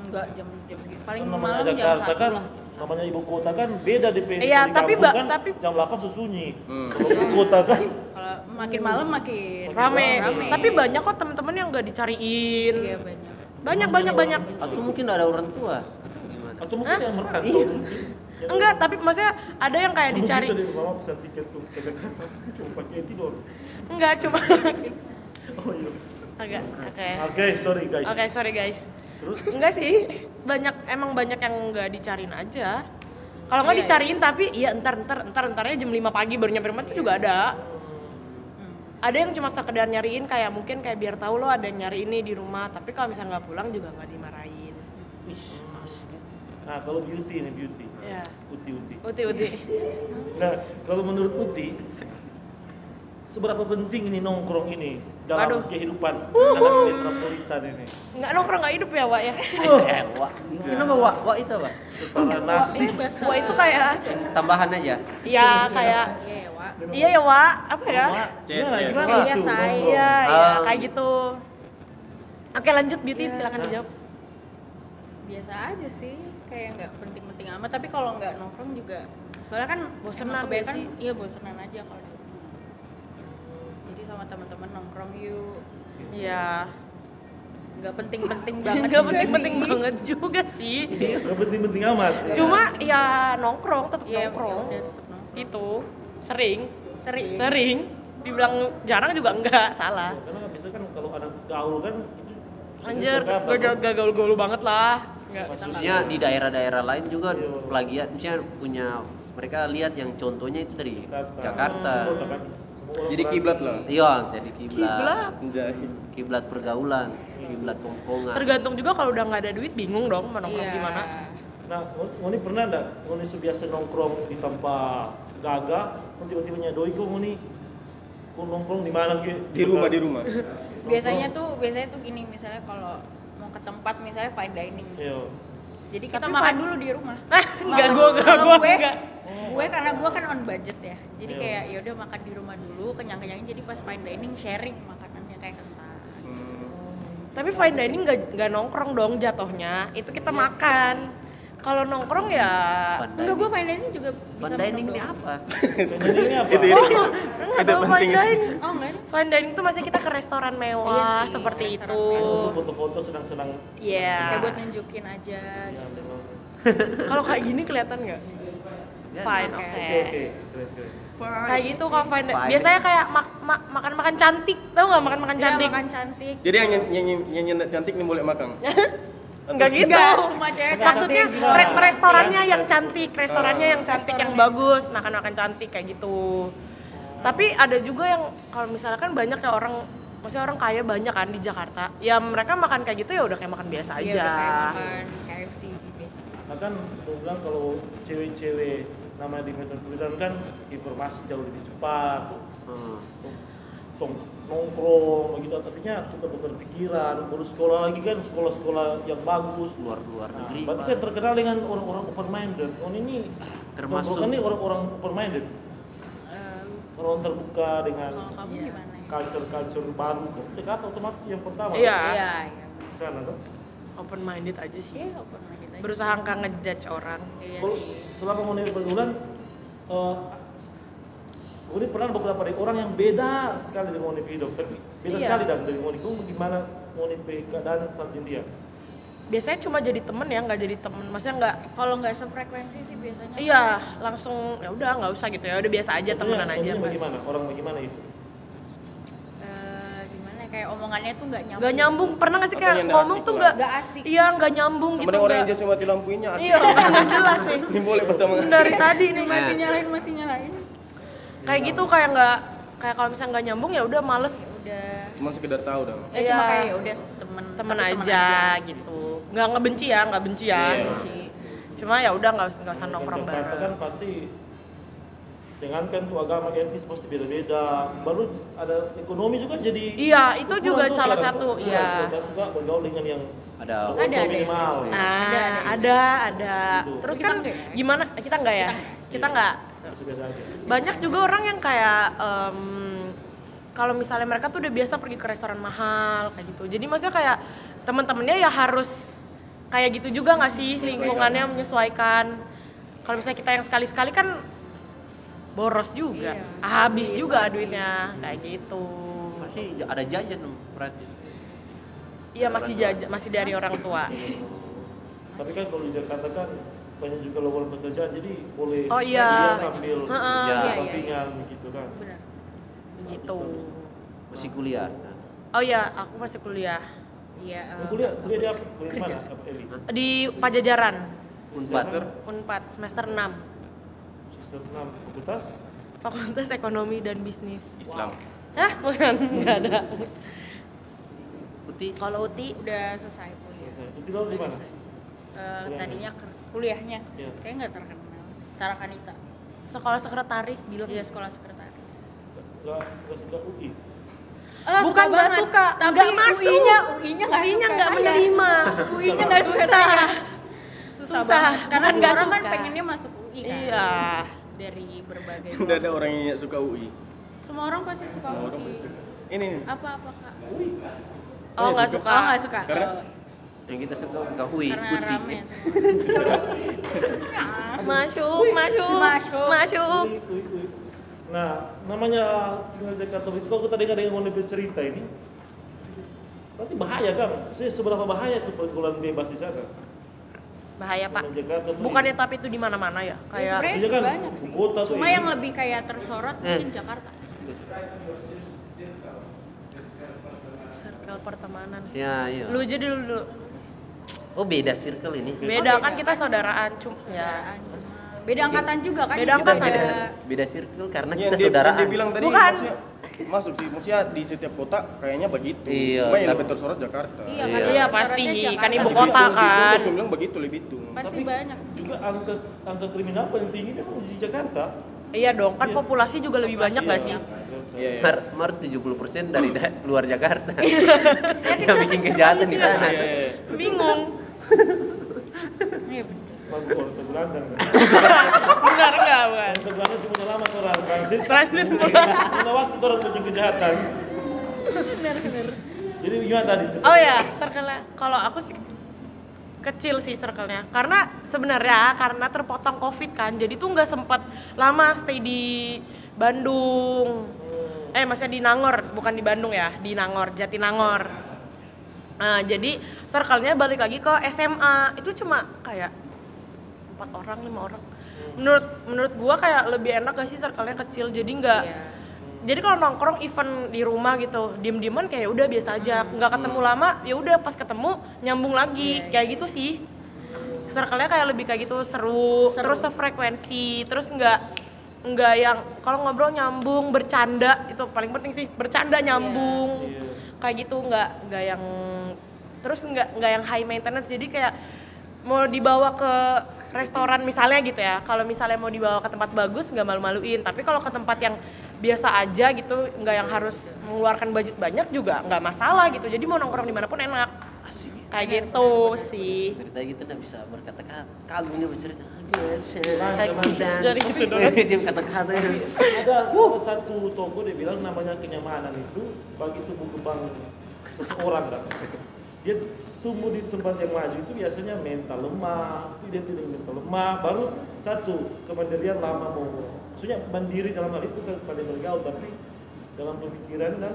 [SPEAKER 4] Enggak jam segitu. Paling
[SPEAKER 1] Kan namanya
[SPEAKER 4] malam jam
[SPEAKER 1] Jakarta
[SPEAKER 4] 1
[SPEAKER 1] kan,
[SPEAKER 4] lah.
[SPEAKER 1] namanya ibu kota kan beda di
[SPEAKER 2] Iya,
[SPEAKER 1] di
[SPEAKER 2] tapi
[SPEAKER 1] kampung kan
[SPEAKER 2] tapi
[SPEAKER 1] jam 8 sunyi.
[SPEAKER 5] Hmm.
[SPEAKER 1] Kalau ibu kota kan
[SPEAKER 4] Kalau makin malam makin
[SPEAKER 2] Rame.
[SPEAKER 4] rame.
[SPEAKER 2] Tapi banyak kok teman-teman yang enggak dicariin.
[SPEAKER 4] Iya banyak.
[SPEAKER 2] Banyak.
[SPEAKER 3] Atau mungkin ada orang tua. Atau gimana?
[SPEAKER 1] atau mungkin yang merantau.
[SPEAKER 3] Iya.
[SPEAKER 1] Yang-
[SPEAKER 2] Enggak, tapi maksudnya ada yang kayak dicari.
[SPEAKER 1] Begitu deh, mama pesan tiket tuh ke Jakarta. Cuma pakai tidur.
[SPEAKER 2] Enggak, cuma
[SPEAKER 1] Oh iya.
[SPEAKER 2] agak. Oke.
[SPEAKER 1] Oke, sorry guys.
[SPEAKER 2] Oke, sorry guys.
[SPEAKER 1] Terus
[SPEAKER 2] Enggak sih, emang banyak yang nggak dicariin aja. Kalau nggak
[SPEAKER 4] Iya,
[SPEAKER 2] dicariin tapi iya entarnya jam 5 pagi baru nyampe rumah itu juga ada. Ada yang cuma sekedar nyariin kayak mungkin kayak biar tahu lo ada yang nyari ini di rumah, tapi kalau misalnya nggak pulang juga nggak dimarahin.
[SPEAKER 1] nah kalau beauty ini beauty.
[SPEAKER 2] Ya.
[SPEAKER 1] Uti.
[SPEAKER 2] Uti.
[SPEAKER 1] Nah, kalau menurut Uti seberapa penting ini nongkrong ini dalam
[SPEAKER 2] Waduh.
[SPEAKER 1] kehidupan anak metropolitan ini?
[SPEAKER 2] Nggak nongkrong nggak hidup ya, Wak ya?
[SPEAKER 3] Wak. Kenapa Wak? Wak itu apa?
[SPEAKER 1] Setelah nasi
[SPEAKER 2] Wak itu kayak
[SPEAKER 3] Tambahan aja.
[SPEAKER 2] ya kayak
[SPEAKER 4] Iya ya, Wak.
[SPEAKER 2] iya ya, Wak. Apa ya?
[SPEAKER 1] Gimana
[SPEAKER 5] Yes.
[SPEAKER 1] gimana
[SPEAKER 4] Iya,
[SPEAKER 1] tuh
[SPEAKER 4] say.
[SPEAKER 1] nongkrong?
[SPEAKER 2] Iya,
[SPEAKER 3] Ah.
[SPEAKER 2] kayak gitu. Oke, lanjut Beauty,
[SPEAKER 4] Iya.
[SPEAKER 2] silakan dijawab.
[SPEAKER 4] Biasa aja sih, kayak nggak penting-penting amat. Tapi kalau nggak nongkrong juga, soalnya kan
[SPEAKER 2] Bosenan
[SPEAKER 4] emang kebanyakan
[SPEAKER 2] nggak sih?
[SPEAKER 4] iya bosenan aja kalau di rumah. Jadi sama teman-teman nongkrong yuk.
[SPEAKER 2] Iya.
[SPEAKER 4] Nggak penting-penting banget.
[SPEAKER 2] Nggak
[SPEAKER 4] juga
[SPEAKER 2] penting-penting
[SPEAKER 4] sih.
[SPEAKER 2] banget juga sih.
[SPEAKER 1] Nggak penting-penting amat.
[SPEAKER 2] Cuma ya nongkrong, tetap
[SPEAKER 4] Iya,
[SPEAKER 2] nongkrong.
[SPEAKER 4] udah tetap nongkrong.
[SPEAKER 2] Itu sering.
[SPEAKER 4] Sering.
[SPEAKER 2] Dibilang jarang juga enggak, salah.
[SPEAKER 1] Ya, karena biasanya kan kalau ada gaul kan itu
[SPEAKER 2] Anjir,
[SPEAKER 1] Jakarta, kan?
[SPEAKER 2] gak gaul-gaul banget lah. Enggak.
[SPEAKER 3] Maksudnya di daerah-daerah lain juga
[SPEAKER 1] Iya.
[SPEAKER 3] plagiat, misalnya punya mereka lihat yang contohnya itu dari Jakarta.
[SPEAKER 1] Kota kan, semua orang
[SPEAKER 5] Jadi
[SPEAKER 1] berani.
[SPEAKER 5] kiblat lah.
[SPEAKER 3] Iya, jadi
[SPEAKER 2] Kiblat.
[SPEAKER 3] kiblat,
[SPEAKER 5] Anjay.
[SPEAKER 3] kiblat pergaulan, kiblat tongkongan.
[SPEAKER 2] Tergantung juga kalau udah nggak ada duit bingung dong mau nongkrong
[SPEAKER 4] Iya.
[SPEAKER 2] gimana.
[SPEAKER 1] Nah, Ngoni pernah enggak? Ngoni biasa nongkrong di tempat gagah, tiba-tiba nyadoi kok Ngoni kok nongkrong di mana ke?
[SPEAKER 5] Di rumah.
[SPEAKER 4] Biasanya tuh gini, misalnya kalau mau ke tempat misalnya fine dining.
[SPEAKER 1] Iya.
[SPEAKER 4] Jadi kita
[SPEAKER 2] Tapi
[SPEAKER 4] makan
[SPEAKER 2] fine-
[SPEAKER 4] dulu di rumah.
[SPEAKER 2] Enggak,
[SPEAKER 4] Kalau
[SPEAKER 2] gua
[SPEAKER 4] gue,
[SPEAKER 2] enggak.
[SPEAKER 4] gue karena gue kan on budget ya. Jadi
[SPEAKER 1] Iya.
[SPEAKER 4] kayak ya udah makan di rumah dulu, kenyang-kenyangin, jadi pas fine dining sharing makanannya kayak kentang.
[SPEAKER 2] Tapi fine dining nggak nongkrong dong jatuhnya. Itu kita makan. Kalau nongkrong ya
[SPEAKER 4] Enggak, gue fine dining juga bisa
[SPEAKER 3] Fine dining
[SPEAKER 4] minum
[SPEAKER 3] ini
[SPEAKER 4] doang.
[SPEAKER 3] apa?
[SPEAKER 1] Jadi ini apa?
[SPEAKER 5] Itu
[SPEAKER 2] enggak
[SPEAKER 5] Itu
[SPEAKER 2] tahu fine
[SPEAKER 5] penting.
[SPEAKER 2] dining.
[SPEAKER 4] Oh enggak nih.
[SPEAKER 2] Fine dining itu masih kita ke restoran mewah
[SPEAKER 4] Iya sih,
[SPEAKER 2] seperti
[SPEAKER 4] restoran
[SPEAKER 2] itu.
[SPEAKER 1] Untuk foto-foto senang-senang.
[SPEAKER 2] Iya.
[SPEAKER 4] Kayak buat nunjukin aja.
[SPEAKER 1] Ya, memang.
[SPEAKER 2] Kalau kayak gini kelihatan nggak?
[SPEAKER 3] Ya,
[SPEAKER 2] Fine,
[SPEAKER 4] oke.
[SPEAKER 2] oke.
[SPEAKER 1] Oke, keren.
[SPEAKER 2] Kayak gitu kalau fine dining.
[SPEAKER 3] Fine.
[SPEAKER 2] Biasanya kayak makan-makan cantik, tau nggak makan-makan
[SPEAKER 4] Iya,
[SPEAKER 2] cantik?
[SPEAKER 4] makan cantik.
[SPEAKER 5] Jadi yang nyanyi cantik nih boleh makan.
[SPEAKER 2] Enggak gitu.
[SPEAKER 4] Enggak, semua cewek
[SPEAKER 2] Maksudnya
[SPEAKER 1] cantik juga.
[SPEAKER 2] restorannya
[SPEAKER 1] Iya,
[SPEAKER 2] yang cantik, restorannya yang cantik, yang
[SPEAKER 4] Restorannya.
[SPEAKER 2] bagus, makan-makan cantik kayak gitu. Tapi ada juga yang kalau misalkan banyak ya orang, maksudnya orang kaya banyak kan di Jakarta. Ya mereka makan kayak gitu ya udah kayak makan biasa
[SPEAKER 4] Iya,
[SPEAKER 2] aja.
[SPEAKER 4] udah kayak makan KFC biasa.
[SPEAKER 1] Nah kan aku bilang kalau cewek-cewek namanya di metropolitan kan informasi jauh lebih cepat.
[SPEAKER 3] Hmm.
[SPEAKER 1] Tong nongkrong gitu, artinya tukar-tukar pikiran, baru sekolah lagi kan sekolah-sekolah yang bagus.
[SPEAKER 3] Luar
[SPEAKER 1] Nah,
[SPEAKER 3] negeri.
[SPEAKER 1] berarti kan terkenal dengan orang-orang open minded. Oh ini
[SPEAKER 3] Termasuk.
[SPEAKER 1] tongkrongan ini orang-orang open minded. Orang terbuka dengan
[SPEAKER 4] Kalau kamu gimana ya?
[SPEAKER 1] culture baru kan. Jakarta otomatis yang pertama.
[SPEAKER 2] Iya.
[SPEAKER 4] Iya.
[SPEAKER 1] Di sana kan.
[SPEAKER 2] Open minded aja sih.
[SPEAKER 4] Iya, open minded aja.
[SPEAKER 2] Berusaha nggak ngejudge orang.
[SPEAKER 4] Iya
[SPEAKER 1] Kalau
[SPEAKER 4] sih.
[SPEAKER 1] selama mau berbulan, gue ini pernah beberapa dari orang yang beda sekali dari Moni hidup, tapi beda
[SPEAKER 2] Iya.
[SPEAKER 1] sekali dari Moni. Kamu gimana Moni keadaan saat ini ya?
[SPEAKER 2] Biasanya cuma jadi temen ya, nggak jadi temen. Maksudnya nggak,
[SPEAKER 4] Kalau nggak sefrekuensi sih biasanya.
[SPEAKER 2] iya langsung ya udah nggak usah gitu ya, udah biasa aja temenan aja.
[SPEAKER 1] Contohnya
[SPEAKER 2] Mbak.
[SPEAKER 1] bagaimana? Orang bagaimana itu?
[SPEAKER 4] Gimana ya, kayak omongannya tuh nggak nyambung.
[SPEAKER 2] Nggak nyambung, pernah nggak sih
[SPEAKER 5] Atau
[SPEAKER 2] kayak
[SPEAKER 5] yang nggak
[SPEAKER 2] ngomong
[SPEAKER 5] asik
[SPEAKER 2] tuh
[SPEAKER 5] lah.
[SPEAKER 2] nggak,
[SPEAKER 4] Nggak asik.
[SPEAKER 2] iya nggak nyambung
[SPEAKER 5] Sama
[SPEAKER 2] gitu.
[SPEAKER 5] dengan orang yang
[SPEAKER 2] nggak-
[SPEAKER 5] jasa mati lampunya asik.
[SPEAKER 2] Iya, nggak jelas nih.
[SPEAKER 5] Ini boleh pertama kali.
[SPEAKER 2] Dari tadi nih
[SPEAKER 4] Mati nyalain.
[SPEAKER 2] kayak gitu, kayak nggak, kayak kalau misalnya nggak nyambung ya udah males,
[SPEAKER 4] Udah.
[SPEAKER 5] Cuma sekedar tahu dong.
[SPEAKER 4] Ya
[SPEAKER 2] Iya.
[SPEAKER 4] cuma kayak ya udah temen
[SPEAKER 2] temen aja gitu. Nggak ngebenci ya, nggak benci ya.
[SPEAKER 5] Iya.
[SPEAKER 4] Benci.
[SPEAKER 2] Cuma ya udah nggak usah
[SPEAKER 1] Di
[SPEAKER 2] nongkrong
[SPEAKER 1] Jakarta kan
[SPEAKER 2] bareng.
[SPEAKER 1] pasti jangankan tuh agama etnis pasti beda-beda. Baru ada ekonomi juga jadi.
[SPEAKER 2] Iya, itu
[SPEAKER 1] berkurang
[SPEAKER 2] juga
[SPEAKER 1] tuh
[SPEAKER 2] salah
[SPEAKER 1] sekarang
[SPEAKER 2] satu,
[SPEAKER 1] tuh.
[SPEAKER 2] iya.
[SPEAKER 1] Kita suka bergaul dengan yang
[SPEAKER 3] Ada.
[SPEAKER 4] Ada.
[SPEAKER 1] minimal.
[SPEAKER 4] Ada.
[SPEAKER 2] Ada.
[SPEAKER 1] Gitu.
[SPEAKER 2] Terus
[SPEAKER 4] Kita
[SPEAKER 2] kan
[SPEAKER 4] enggak ya?
[SPEAKER 2] gimana? Kita enggak ya? Kita enggak.
[SPEAKER 1] Biasa-biasa aja.
[SPEAKER 2] Banyak juga orang yang kayak kalau misalnya mereka tuh udah biasa pergi ke restoran mahal kayak gitu. Jadi maksudnya kayak teman-temannya ya harus kayak gitu juga nggak sih, lingkungannya menyesuaikan. Kalau misalnya kita yang sekali-sekali kan boros juga,
[SPEAKER 4] Iya.
[SPEAKER 2] habis
[SPEAKER 4] Habis,
[SPEAKER 2] juga
[SPEAKER 4] habis.
[SPEAKER 2] duitnya kayak gitu.
[SPEAKER 3] Masih ada jajan dong, berarti.
[SPEAKER 2] Iya masih masih dari orang tua.
[SPEAKER 1] Tapi kan kalau di Jakarta kan banyak juga lowongan pekerjaan, jadi boleh
[SPEAKER 2] Oh iya.
[SPEAKER 1] kerja sambil
[SPEAKER 2] Heeh.
[SPEAKER 3] Iya,
[SPEAKER 4] iya,
[SPEAKER 1] sampingan gitu kan.
[SPEAKER 4] Benar.
[SPEAKER 2] Gitu.
[SPEAKER 3] Masih kuliah.
[SPEAKER 2] Oh iya, aku masih kuliah
[SPEAKER 4] Iya.
[SPEAKER 1] Kuliah di apa? Kuliah di mana? Apa Eli?
[SPEAKER 2] di Pajajaran,
[SPEAKER 3] Unpad.
[SPEAKER 2] Unpad semester 6.
[SPEAKER 1] Semester 6 fakultas.
[SPEAKER 2] Fakultas Ekonomi dan Bisnis.
[SPEAKER 5] Islam.
[SPEAKER 2] Hah? Bukan, nggak ada.
[SPEAKER 3] Putih.
[SPEAKER 4] Kalau Uti udah selesai kuliah.
[SPEAKER 1] Itu tahu di mana?
[SPEAKER 4] Tadinya kuliahnya
[SPEAKER 1] Iya.
[SPEAKER 4] kayak nggak terkenal. Tarakanita.
[SPEAKER 2] Sekolah sekretaris bilang.
[SPEAKER 4] Iya, sekolah sekretaris.
[SPEAKER 1] Enggak suka UI.
[SPEAKER 2] Bukan nggak suka,
[SPEAKER 4] tapi
[SPEAKER 2] nggak masuk.
[SPEAKER 4] UI-nya nggak
[SPEAKER 2] UI-nya
[SPEAKER 4] suka
[SPEAKER 2] nggak
[SPEAKER 4] saya.
[SPEAKER 2] menerima.
[SPEAKER 4] UI-nya nggak suka
[SPEAKER 2] Susah.
[SPEAKER 4] saya. Susah
[SPEAKER 2] Susah.
[SPEAKER 4] banget. Karena
[SPEAKER 2] Bukan
[SPEAKER 4] semua
[SPEAKER 2] nggak
[SPEAKER 4] orang kan
[SPEAKER 2] suka.
[SPEAKER 4] pengennya masuk UI kan.
[SPEAKER 2] Iya.
[SPEAKER 4] Dari berbagai.
[SPEAKER 5] Udah ada orang yang suka UI.
[SPEAKER 4] Semua orang pasti suka
[SPEAKER 5] Semua orang
[SPEAKER 4] UI.
[SPEAKER 5] pasti. Ini nih.
[SPEAKER 4] Apa kak?
[SPEAKER 2] Oh, nggak suka.
[SPEAKER 4] Oh, nggak suka.
[SPEAKER 5] Karena
[SPEAKER 3] Yang kita suka gahui,
[SPEAKER 4] Karena
[SPEAKER 3] putih.
[SPEAKER 4] rame semua.
[SPEAKER 2] Masuk.
[SPEAKER 1] Itu. Nah, namanya tinggal di Jakarta itu kalau kita dengar dengan Moni bercerita ini, berarti bahaya kan? Seberapa bahaya tuh pergaulan bebas di sana?
[SPEAKER 2] Bahaya, Pak.
[SPEAKER 1] Di Jakarta tuh
[SPEAKER 2] Bukannya
[SPEAKER 1] ini.
[SPEAKER 2] tapi itu di mana-mana ya?
[SPEAKER 4] Ya,
[SPEAKER 2] Kayak
[SPEAKER 4] sebenarnya
[SPEAKER 1] Maksudnya kan
[SPEAKER 4] banyak
[SPEAKER 1] ibu
[SPEAKER 4] sih.
[SPEAKER 1] kota tuh
[SPEAKER 4] Cuma
[SPEAKER 1] ini.
[SPEAKER 4] yang lebih kayak tersorot mungkin Jakarta.
[SPEAKER 2] circle pertemanan.
[SPEAKER 3] Ya, iya.
[SPEAKER 2] Lu aja dulu.
[SPEAKER 3] Oh, beda circle ini.
[SPEAKER 2] Beda kan
[SPEAKER 4] beda.
[SPEAKER 2] kita saudaraan, cuma ya.
[SPEAKER 4] Saudaraan cuma. Beda angkatan juga kan?
[SPEAKER 2] Beda
[SPEAKER 4] jadi
[SPEAKER 2] angkatan.
[SPEAKER 4] beda.
[SPEAKER 3] Beda circle karena
[SPEAKER 5] Yang
[SPEAKER 3] kita
[SPEAKER 5] dia,
[SPEAKER 3] saudaraan.
[SPEAKER 5] yang dia bilang tadi
[SPEAKER 2] Bukan.
[SPEAKER 5] masuk sih, maksudnya di setiap kota kayaknya begitu.
[SPEAKER 3] Iya,
[SPEAKER 5] Cuma yang
[SPEAKER 3] tapi-
[SPEAKER 5] lebih tersorot Jakarta.
[SPEAKER 4] Iya,
[SPEAKER 3] Iya.
[SPEAKER 4] karena
[SPEAKER 2] Iya,
[SPEAKER 4] sorotnya
[SPEAKER 2] pasti.
[SPEAKER 4] Jakarta.
[SPEAKER 2] Kan ibu
[SPEAKER 5] Tapi
[SPEAKER 2] kota
[SPEAKER 5] itu,
[SPEAKER 2] kan.
[SPEAKER 5] Dia bilang begitu lebih itu.
[SPEAKER 4] Pasti
[SPEAKER 1] Tapi
[SPEAKER 4] banyak.
[SPEAKER 1] juga angka kriminal paling tinggi memang di Jakarta.
[SPEAKER 2] Iya dong, kan
[SPEAKER 1] Iya.
[SPEAKER 2] populasi juga lebih banyak nggak sih?
[SPEAKER 5] Iya, iya.
[SPEAKER 3] Mar 70% dari luar Jakarta.
[SPEAKER 4] Ya, kita
[SPEAKER 3] Yang bikin kejahatan di sana.
[SPEAKER 5] Iya, iya.
[SPEAKER 2] Bingung.
[SPEAKER 4] Iya.
[SPEAKER 1] Bagus kalau ke Belanda.
[SPEAKER 2] Benar nggak, bukan?
[SPEAKER 1] Ke Belanda cuma lama tuh orang transit.
[SPEAKER 2] Transit pulang.
[SPEAKER 1] Karena waktu tuh orang bikin kejahatan.
[SPEAKER 2] Benar.
[SPEAKER 1] Jadi gimana tadi tuh?
[SPEAKER 2] Oh ya, circle-nya. Kalau aku sih kecil sih circle-nya. Karena sebenarnya karena terpotong Covid kan. Jadi tuh nggak sempat lama stay di Bandung. Maksudnya di Nangor, bukan di Bandung ya, di Nangor, Jatinangor. Nah, jadi circle-nya balik lagi ke SMA. Itu cuma kayak 4 orang, 5 orang. Menurut gua kayak lebih enak gak sih circle-nya kecil. Jadi nggak
[SPEAKER 4] Iya.
[SPEAKER 2] Jadi kalau nongkrong event di rumah gitu, diem-dieman kayak udah biasa aja, nggak ketemu lama, ya udah pas ketemu nyambung lagi,
[SPEAKER 4] Iya.
[SPEAKER 2] kayak gitu sih. Circle-nya kayak lebih kayak gitu seru. Terus sefrekuensi, terus nggak yang kalau ngobrol nyambung, bercanda itu paling penting sih, bercanda nyambung,
[SPEAKER 1] Iya.
[SPEAKER 2] kayak gitu nggak yang terus nggak yang high maintenance, jadi kayak mau dibawa ke restoran misalnya gitu ya, kalau misalnya mau dibawa ke tempat bagus nggak malu-maluin, tapi kalau ke tempat yang biasa aja gitu, nggak yang harus mengeluarkan budget banyak juga nggak masalah gitu, jadi mau nongkrong dimanapun enak,
[SPEAKER 3] Asik.
[SPEAKER 2] kayak gitu sih.
[SPEAKER 3] Cerita gitu nggak bisa berkata-kata. Kagum dia bercerita.
[SPEAKER 2] Dari gitu doang.
[SPEAKER 3] Dia kata-kata.
[SPEAKER 1] Tapi ada salah satu toko dia bilang namanya kenyamanan itu bagi tumbuh kembang seseorang kan. Dia tumbuh di tempat yang maju itu biasanya mental lemah, itu identik dengan mental lemah, baru satu kemandirian lama mau. Maksudnya mandiri dalam hal itu kan pada bergaul, tapi dalam pemikiran dan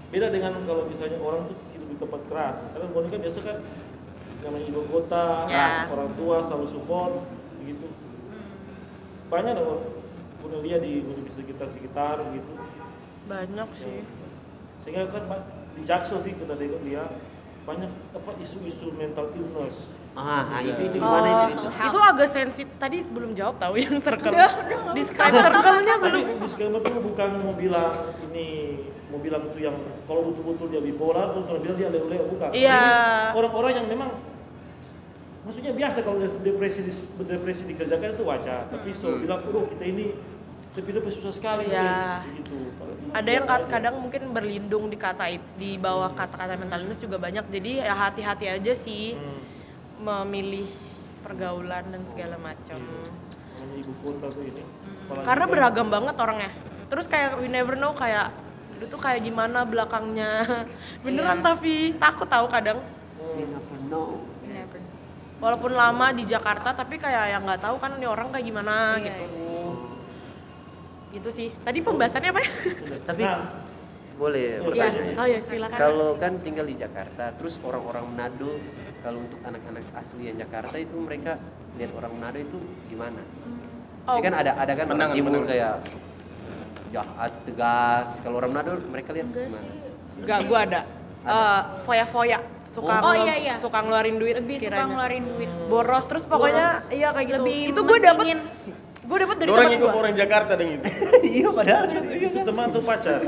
[SPEAKER 1] beda dengan kalau misalnya orang tuh hidup di tempat keras. Karena Boni kan biasa kan namanya ibu kota,
[SPEAKER 2] Ya.
[SPEAKER 1] orang tua selalu support, begitu. Banyak dong, udah lihat di sekitar gitu.
[SPEAKER 2] Banyak sih.
[SPEAKER 1] Sehingga kan di Jaksel sih kita tengok dia banyak apa isu-isu mental illness.
[SPEAKER 3] Itu gimana itu?
[SPEAKER 2] Itu agak sensitif. Tadi belum jawab tahu yang circle. Describe circle-nya
[SPEAKER 1] Tapi
[SPEAKER 2] belum.
[SPEAKER 1] disclaimer itu bukan mau bilang itu yang kalau betul-betul dia bipolar, terus kalau bilang dia leo-leo, bukan.
[SPEAKER 2] Iya.
[SPEAKER 1] Ini orang-orang yang memang maksudnya biasa kalau depresi dikerjakan itu wajar, tapi bilang kita ini tapi itu susah sekali
[SPEAKER 2] Iya.
[SPEAKER 1] gitu.
[SPEAKER 2] Ada yang kadang mungkin berlindung di bawah kata-kata mental illness juga banyak, jadi ya hati-hati aja sih memilih pergaulan dan segala macam.
[SPEAKER 1] Namanya ibu kota tuh ini. Apalagi
[SPEAKER 2] Karena
[SPEAKER 1] kan-
[SPEAKER 2] beragam banget orangnya. Terus kayak we never know kayak itu tuh kayak gimana belakangnya. Beneran tapi takut tahu kadang.
[SPEAKER 4] Never.
[SPEAKER 2] Walaupun lama di Jakarta tapi kayak yang nggak tahu kan ini orang kayak gimana
[SPEAKER 4] Iya,
[SPEAKER 2] gitu. Gitu sih. Tadi pembahasannya apa ya?
[SPEAKER 3] Tapi
[SPEAKER 1] Nah,
[SPEAKER 3] boleh
[SPEAKER 1] Iya.
[SPEAKER 3] bertanya ya?
[SPEAKER 2] Oh ya silakan.
[SPEAKER 3] Kalau kan tinggal di Jakarta, terus orang-orang Manado, kalau untuk anak-anak asli yang Jakarta itu mereka lihat orang Manado itu gimana?
[SPEAKER 2] Oh.
[SPEAKER 3] Sih kan ada kan orang
[SPEAKER 5] Pandangan,
[SPEAKER 3] timur
[SPEAKER 5] pandangan.
[SPEAKER 3] kayak jahat, tegas. Kalau orang Manado mereka lihat
[SPEAKER 4] Enggak
[SPEAKER 3] gimana?
[SPEAKER 4] sih.
[SPEAKER 2] Enggak, gua ada. Foya-foya. Suka
[SPEAKER 4] Oh, iya.
[SPEAKER 2] suka ngeluarin duit
[SPEAKER 4] Lebih suka
[SPEAKER 2] kiranya.
[SPEAKER 4] ngeluarin duit.
[SPEAKER 2] Boros terus pokoknya iya kayak gitu.
[SPEAKER 4] Lebih
[SPEAKER 2] itu gue dapet
[SPEAKER 4] mentingin-
[SPEAKER 2] dari
[SPEAKER 5] Orang
[SPEAKER 2] teman
[SPEAKER 5] ikut
[SPEAKER 2] gue.
[SPEAKER 5] orang Jakarta dan gitu.
[SPEAKER 3] Iya padahal.
[SPEAKER 1] itu teman tuh pacar.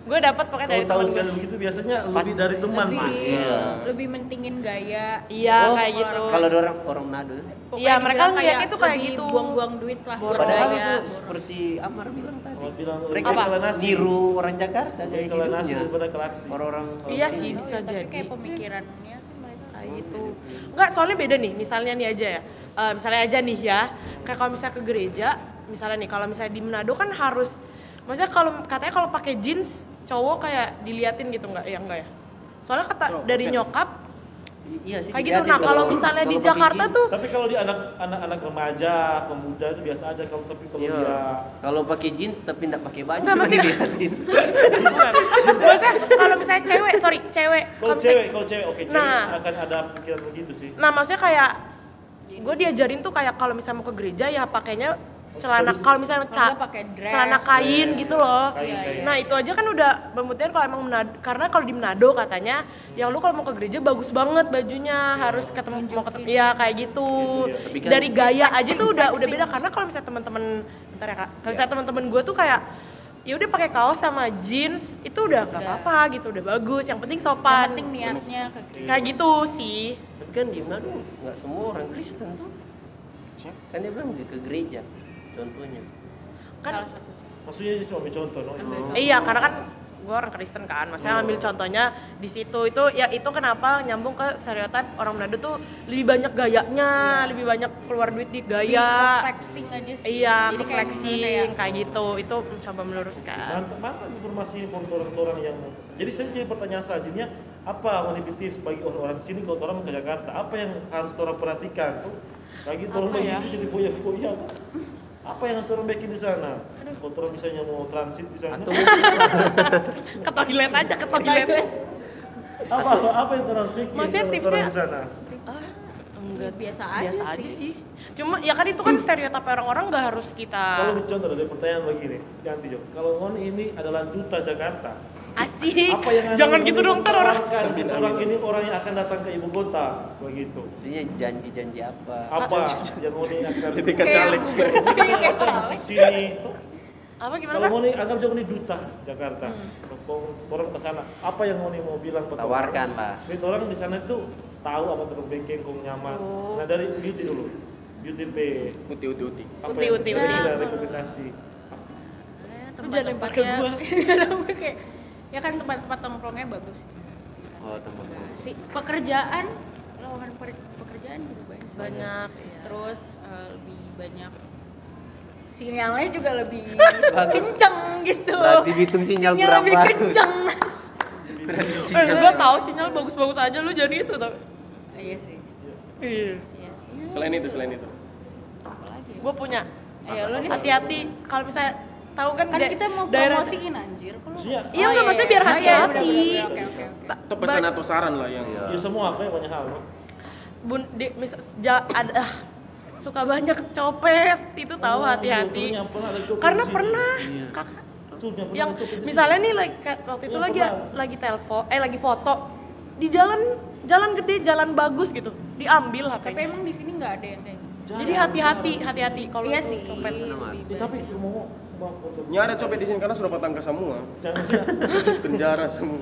[SPEAKER 2] Gue dapet pokoknya
[SPEAKER 1] Kalau
[SPEAKER 2] dari
[SPEAKER 1] tahu
[SPEAKER 2] teman
[SPEAKER 1] sekali
[SPEAKER 2] gue.
[SPEAKER 1] begitu biasanya lebih dari teman.
[SPEAKER 4] lebih,
[SPEAKER 1] Mas.
[SPEAKER 3] Iya.
[SPEAKER 4] lebih mentingin gaya.
[SPEAKER 2] Iya
[SPEAKER 3] Oh,
[SPEAKER 2] kayak gitu.
[SPEAKER 3] Kalau ada orang Manado,
[SPEAKER 4] Pokoknya
[SPEAKER 2] Iya, mereka
[SPEAKER 4] dibilang
[SPEAKER 2] ngeliatnya tuh kayak
[SPEAKER 4] lebih
[SPEAKER 2] gitu.
[SPEAKER 4] buang-buang duit lah buat
[SPEAKER 3] padahal
[SPEAKER 4] gaya.
[SPEAKER 3] itu seperti Amar bilang tadi.
[SPEAKER 1] Kalau bilang
[SPEAKER 3] Mereka
[SPEAKER 2] Apa?
[SPEAKER 1] kelanasi.
[SPEAKER 3] niru orang Jakarta
[SPEAKER 1] Lebih
[SPEAKER 3] kayak
[SPEAKER 1] kelanasi
[SPEAKER 3] hidupnya.
[SPEAKER 1] daripada kelaksi.
[SPEAKER 3] Orang-orang
[SPEAKER 2] Iya sih
[SPEAKER 4] Oh,
[SPEAKER 2] bisa
[SPEAKER 4] iya, tapi
[SPEAKER 2] jadi.
[SPEAKER 4] kayak pemikirannya sih mereka
[SPEAKER 2] Kayak gitu. Enggak, soalnya beda nih. Misalnya nih aja ya. Misalnya aja nih ya. Kayak kalau misalnya ke gereja, misalnya nih kalau misalnya di Manado kan harus, maksudnya kalau katanya kalau pakai jeans cowok kayak diliatin gitu nggak? Ya enggak ya. Soalnya kata
[SPEAKER 5] Oh,
[SPEAKER 2] dari
[SPEAKER 5] oke.
[SPEAKER 2] nyokap
[SPEAKER 3] Iya sih.
[SPEAKER 2] kayak gitu.
[SPEAKER 3] dilihatin
[SPEAKER 2] Nah kalau misalnya di
[SPEAKER 3] pakai
[SPEAKER 2] Jakarta
[SPEAKER 3] jeans.
[SPEAKER 2] tuh
[SPEAKER 1] Tapi kalau di anak-anak remaja, pemuda itu biasa aja tapi kalau
[SPEAKER 3] Iya.
[SPEAKER 1] dia
[SPEAKER 3] Kalau pakai jeans tapi enggak pakai baju
[SPEAKER 2] Enggak, maksudnya-
[SPEAKER 3] dilihatin.
[SPEAKER 2] bukan. Maksudnya kalau misalnya cewek, cewek.
[SPEAKER 1] kalau cewek oke cewek
[SPEAKER 2] Nah.
[SPEAKER 1] akan ada pikiran begitu sih.
[SPEAKER 2] Nah maksudnya kayak gue diajarin tuh kayak kalau misalnya mau ke gereja ya pakainya celana,
[SPEAKER 1] Terus-
[SPEAKER 2] kalau misalnya
[SPEAKER 4] Kalau nggak pakai dress.
[SPEAKER 2] celana kain
[SPEAKER 1] Dress.
[SPEAKER 2] gitu loh.
[SPEAKER 1] Kain.
[SPEAKER 2] Nah itu aja kan udah membuktikan kalau emang Manado, karena kalau di Manado katanya yang lu kalau mau ke gereja bagus banget bajunya, harus ketemu mau ketemu ya kayak gitu.
[SPEAKER 1] Gitu ya.
[SPEAKER 3] Tapi kan-
[SPEAKER 2] Dari gaya aja tuh udah
[SPEAKER 4] flexing.
[SPEAKER 2] beda, karena kalau misalnya teman-teman bentar ya Kak, kalau misalnya teman-teman gue tuh kayak ya udah pakai kaos sama jeans itu udah gak
[SPEAKER 4] Udah.
[SPEAKER 2] apa-apa gitu, udah bagus, yang penting
[SPEAKER 4] Yang
[SPEAKER 2] sopan.
[SPEAKER 4] penting niatnya ke
[SPEAKER 2] Kayak gitu sih.
[SPEAKER 3] Tapi kan di Manado nggak semua orang Kristen tuh. Kan dia bilang dia ke gereja contohnya.
[SPEAKER 2] Kan
[SPEAKER 4] salah satu.
[SPEAKER 1] Maksudnya dia cuma ambil contoh, no?
[SPEAKER 4] Ambil contoh.
[SPEAKER 2] iya, karena kan gue orang Kristen kan, maksudnya ambil contohnya di situ itu ya itu kenapa nyambung ke stereotip orang Manado tuh lebih banyak gayanya, lebih banyak keluar duit di gaya.
[SPEAKER 4] Flexing aja sih.
[SPEAKER 2] Iya,
[SPEAKER 4] Jadi kayak
[SPEAKER 2] flexing kayak gitu. Itu mencoba meluruskan.
[SPEAKER 1] Mantap informasi untuk orang-orang yang jadi saya jadi pertanyaan selanjutnya, apa motivatif bagi orang-orang sini kalau orang ke Jakarta, apa yang harus orang perhatikan tuh kayak gitu orang
[SPEAKER 2] Apa ya?
[SPEAKER 1] begitu jadi foya-foya tuh. Apa yang harus orang bikin di sana? Kalau orang misalnya mau transit di sana,
[SPEAKER 3] Atau
[SPEAKER 2] Ke toilet aja, ke toilet.
[SPEAKER 1] apa yang orang harus bikin
[SPEAKER 2] Maksudnya
[SPEAKER 1] kalau
[SPEAKER 2] tipsnya-
[SPEAKER 1] orang di sana?
[SPEAKER 2] Ah, enggak
[SPEAKER 4] Biasa
[SPEAKER 2] biasa
[SPEAKER 4] aja
[SPEAKER 2] aja
[SPEAKER 4] sih.
[SPEAKER 2] sih. Cuma ya kan itu kan stereotip orang-orang nggak harus kita
[SPEAKER 1] Kalau contoh ada pertanyaan begini, ganti Jo. Kalau Ngoni ini adalah duta Jakarta,
[SPEAKER 2] asik.
[SPEAKER 1] apa yang Anda
[SPEAKER 2] Jangan gitu dong ntar orang.
[SPEAKER 1] tawarkan
[SPEAKER 5] Amin,
[SPEAKER 1] orang
[SPEAKER 5] amin.
[SPEAKER 1] ini orang yang akan datang ke ibu kota begitu.
[SPEAKER 3] maksudnya janji-janji apa?
[SPEAKER 1] Apa yang Ngoni akan
[SPEAKER 5] Ketika
[SPEAKER 4] Kayak-
[SPEAKER 5] caleg
[SPEAKER 4] kayak
[SPEAKER 1] macam
[SPEAKER 4] caleg.
[SPEAKER 1] di sini tuh.
[SPEAKER 2] Apa gimana
[SPEAKER 1] Kalau
[SPEAKER 2] Kak?
[SPEAKER 1] Ngoni anggap Jo ini duta Jakarta. Kalau orang ke sana, apa yang Ngoni mau bilang ke
[SPEAKER 3] Tawarkan lah.
[SPEAKER 1] Jadi orang di sana itu tahu apa terus bikin kong nyaman.
[SPEAKER 2] Oh.
[SPEAKER 1] Nah dari beauty dulu. Beauty P.
[SPEAKER 5] uti.
[SPEAKER 1] Apa
[SPEAKER 2] Uti,
[SPEAKER 1] yang
[SPEAKER 2] uti,
[SPEAKER 1] Ngoni
[SPEAKER 2] uti.
[SPEAKER 1] ada rekomendasi?
[SPEAKER 2] Lu jangan lempar ke gua.
[SPEAKER 4] Kayak ya kan tempat-tempat nongkrongnya bagus.
[SPEAKER 3] Oh, teman.
[SPEAKER 4] Si pekerjaan, lowongan pekerjaan juga banyak.
[SPEAKER 2] Banyak. Iya.
[SPEAKER 4] Terus lebih banyak sinyalnya juga lebih
[SPEAKER 3] Bagus.
[SPEAKER 4] kenceng gitu.
[SPEAKER 3] Berarti hitung sinyal
[SPEAKER 4] lebih
[SPEAKER 3] berapa?
[SPEAKER 4] kenceng.
[SPEAKER 2] Gua tahu sinyal bagus-bagus aja lu jadi itu tau.
[SPEAKER 4] Iya sih.
[SPEAKER 2] Iya.
[SPEAKER 4] Iya.
[SPEAKER 5] Selain itu.
[SPEAKER 4] Apalagi?
[SPEAKER 2] Gua punya.
[SPEAKER 4] Ayo lu nih.
[SPEAKER 2] Hati-hati kalau misalnya tahu kan
[SPEAKER 4] Kan kita mau
[SPEAKER 2] daerah
[SPEAKER 4] promosiin anjir. Kok lu-
[SPEAKER 1] Maksudnya,
[SPEAKER 2] Iya, enggak, maksudnya biar
[SPEAKER 4] Oh, iya,
[SPEAKER 2] hati-hati.
[SPEAKER 4] bener-bener. Oke, oke, oke.
[SPEAKER 5] Atau pesan atau saran lah yang
[SPEAKER 3] Iya.
[SPEAKER 1] ya semua apa banyak hal. No?
[SPEAKER 2] Bun, ada suka banyak copet itu tahu
[SPEAKER 1] Oh,
[SPEAKER 2] hati-hati.
[SPEAKER 1] iya, pernah ada copet
[SPEAKER 2] Karena
[SPEAKER 1] di sini.
[SPEAKER 2] pernah
[SPEAKER 3] Iya.
[SPEAKER 2] kakak
[SPEAKER 1] Betul, pernah
[SPEAKER 2] yang
[SPEAKER 1] ada copet di sini.
[SPEAKER 2] misalnya nih waktu itu
[SPEAKER 1] Iya, pernah.
[SPEAKER 2] lagi telepon lagi foto di jalan gede, jalan bagus gitu, diambil
[SPEAKER 4] Tapi
[SPEAKER 2] HP-nya.
[SPEAKER 4] emang di sini nggak ada yang kayak gitu.
[SPEAKER 2] Jadi hati-hati kalau
[SPEAKER 4] Iya
[SPEAKER 2] itu
[SPEAKER 4] sih.
[SPEAKER 2] copet.
[SPEAKER 1] Tapi lu mau foto.
[SPEAKER 5] ya ada copet di sini karena sudah patangka semua,
[SPEAKER 1] Jangan sih.
[SPEAKER 5] penjara semua.